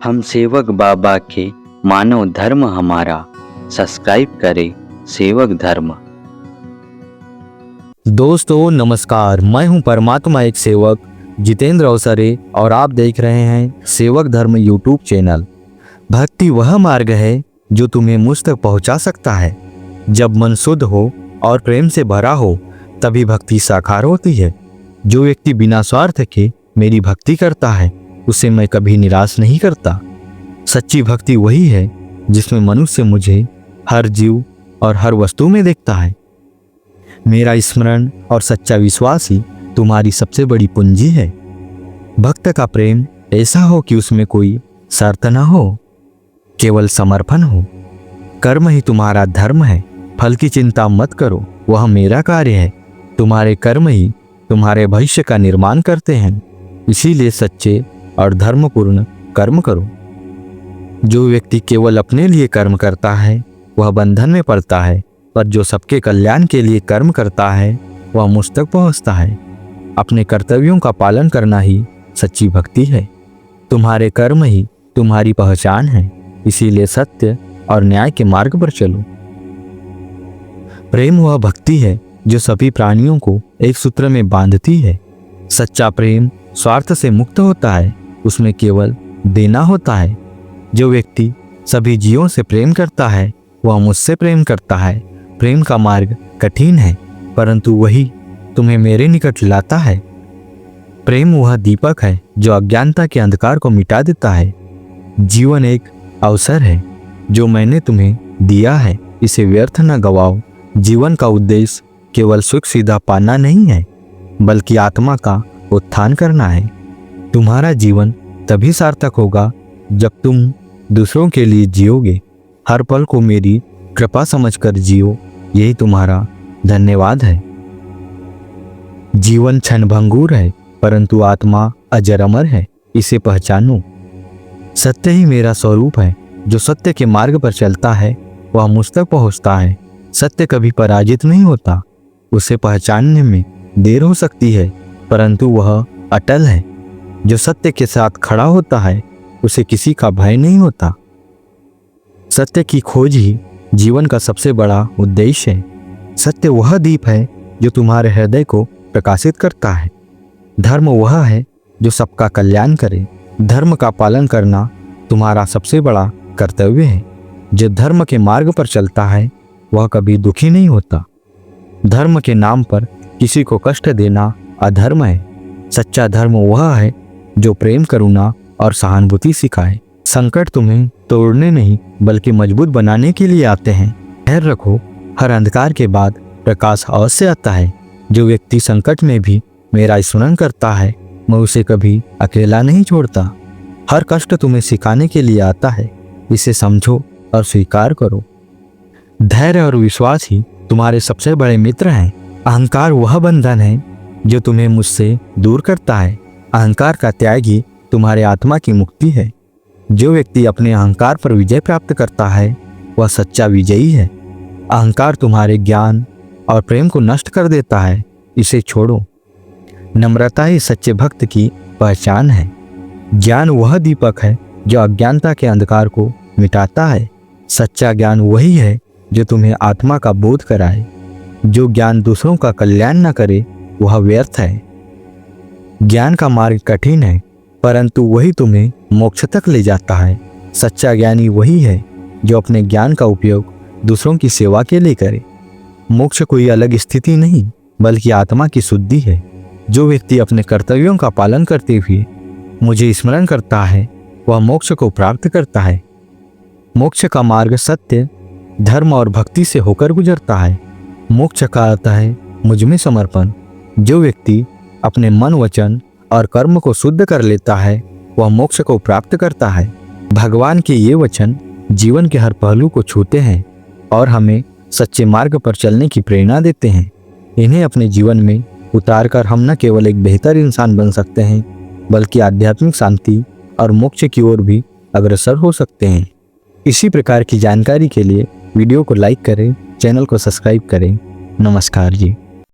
हम सेवक बाबा के मानव धर्म हमारा, सब्सक्राइब करें सेवक धर्म। दोस्तों नमस्कार, मैं हूं परमात्मा एक सेवक जितेंद्र अवसरे और आप देख रहे हैं सेवक धर्म यूट्यूब चैनल। भक्ति वह मार्ग है जो तुम्हें मुझ तक पहुंचा सकता है। जब मन शुद्ध हो और प्रेम से भरा हो तभी भक्ति साकार होती है। जो व्यक्ति बिना स्वार्थ के मेरी भक्ति करता है उसे मैं कभी निराश नहीं करता। सच्ची भक्ति वही है जिसमें मनुष्य मुझे हर जीव और हर वस्तु में देखता है। मेरा स्मरण और सच्चा विश्वास ही तुम्हारी सबसे बड़ी पूंजी है। भक्त का प्रेम ऐसा हो कि उसमें कोई शर्त न हो, केवल समर्पण हो। कर्म ही तुम्हारा धर्म है, फल की चिंता मत करो, वह मेरा कार्य है। तुम्हारे कर्म ही तुम्हारे भविष्य का निर्माण करते हैं, इसीलिए सच्चे और धर्मपूर्ण कर्म करो। जो व्यक्ति केवल अपने लिए कर्म करता है वह बंधन में पड़ता है, पर जो सबके कल्याण के लिए कर्म करता है वह मुझ तक पहुँचता है। अपने कर्तव्यों का पालन करना ही सच्ची भक्ति है। तुम्हारे कर्म ही तुम्हारी पहचान है, इसीलिए सत्य और न्याय के मार्ग पर चलो। प्रेम वह भक्ति है जो सभी प्राणियों को एक सूत्र में बांधती है। सच्चा प्रेम स्वार्थ से मुक्त होता है, उसमें केवल देना होता है। जो व्यक्ति सभी जीवों से प्रेम करता है वह मुझसे प्रेम करता है। प्रेम का मार्ग कठिन है, परंतु वही तुम्हें मेरे निकट लाता है। प्रेम वह दीपक है जो अज्ञानता के अंधकार को मिटा देता है। जीवन एक अवसर है जो मैंने तुम्हें दिया है, इसे व्यर्थ न गवाओ। जीवन का उद्देश्य केवल सुख सीधा पाना नहीं है, बल्कि आत्मा का उत्थान करना है। तुम्हारा जीवन तभी सार्थक होगा जब तुम दूसरों के लिए जियोगे। हर पल को मेरी कृपा समझकर जियो, यही तुम्हारा धन्यवाद है। जीवन क्षणभंगुर है, परंतु आत्मा अजर अमर है, इसे पहचानो। सत्य ही मेरा स्वरूप है। जो सत्य के मार्ग पर चलता है वह मुझ तक पहुंचता है। सत्य कभी पराजित नहीं होता। उसे पहचानने में देर हो सकती है, परंतु वह अटल है। जो सत्य के साथ खड़ा होता है उसे किसी का भय नहीं होता। सत्य की खोज ही जीवन का सबसे बड़ा उद्देश्य है। सत्य वह दीप है जो तुम्हारे हृदय को प्रकाशित करता है। धर्म वह है जो सबका कल्याण करे। धर्म का पालन करना तुम्हारा सबसे बड़ा कर्तव्य है। जो धर्म के मार्ग पर चलता है वह कभी दुखी नहीं होता। धर्म के नाम पर किसी को कष्ट देना अधर्म है। सच्चा धर्म वह है जो प्रेम, करुणा और सहानुभूति सिखाए। संकट तुम्हें तोड़ने नहीं बल्कि मजबूत बनाने के लिए आते हैं। धैर्य रखो, हर अंधकार के बाद प्रकाश अवश्य आता है। जो व्यक्ति संकट में भी मेरा स्मरण करता है मैं उसे कभी अकेला नहीं छोड़ता। हर कष्ट तुम्हें सिखाने के लिए आता है, इसे समझो और स्वीकार करो। धैर्य और विश्वास ही तुम्हारे सबसे बड़े मित्र हैं। अहंकार वह बंधन है जो तुम्हें मुझसे दूर करता है। अहंकार का त्याग ही तुम्हारे आत्मा की मुक्ति है। जो व्यक्ति अपने अहंकार पर विजय प्राप्त करता है वह सच्चा विजयी है। अहंकार तुम्हारे ज्ञान और प्रेम को नष्ट कर देता है, इसे छोड़ो। नम्रता ही सच्चे भक्त की पहचान है। ज्ञान वह दीपक है जो अज्ञानता के अंधकार को मिटाता है। सच्चा ज्ञान वही है जो तुम्हें आत्मा का बोध कराए। जो ज्ञान दूसरों का कल्याण न करे वह व्यर्थ है। ज्ञान का मार्ग कठिन है, परंतु वही तुम्हें मोक्ष तक ले जाता है। सच्चा ज्ञानी वही है जो अपने ज्ञान का उपयोग दूसरों की सेवा के लिए करे। मोक्ष कोई अलग स्थिति नहीं बल्कि आत्मा की शुद्धि है। जो व्यक्ति अपने कर्तव्यों का पालन करते हुए मुझे स्मरण करता है वह मोक्ष को प्राप्त करता है। मोक्ष का मार्ग सत्य, धर्म और भक्ति से होकर गुजरता है। मोक्ष का अर्थ है मुझ में समर्पण। जो व्यक्ति अपने मन, वचन और कर्म को शुद्ध कर लेता है वह मोक्ष को प्राप्त करता है। भगवान के ये वचन जीवन के हर पहलू को छूते हैं और हमें सच्चे मार्ग पर चलने की प्रेरणा देते हैं। इन्हें अपने जीवन में उतारकर हम न केवल एक बेहतर इंसान बन सकते हैं बल्कि आध्यात्मिक शांति और मोक्ष की ओर भी अग्रसर हो सकते हैं। इसी प्रकार की जानकारी के लिए वीडियो को लाइक करें, चैनल को सब्सक्राइब करें। नमस्कार जी।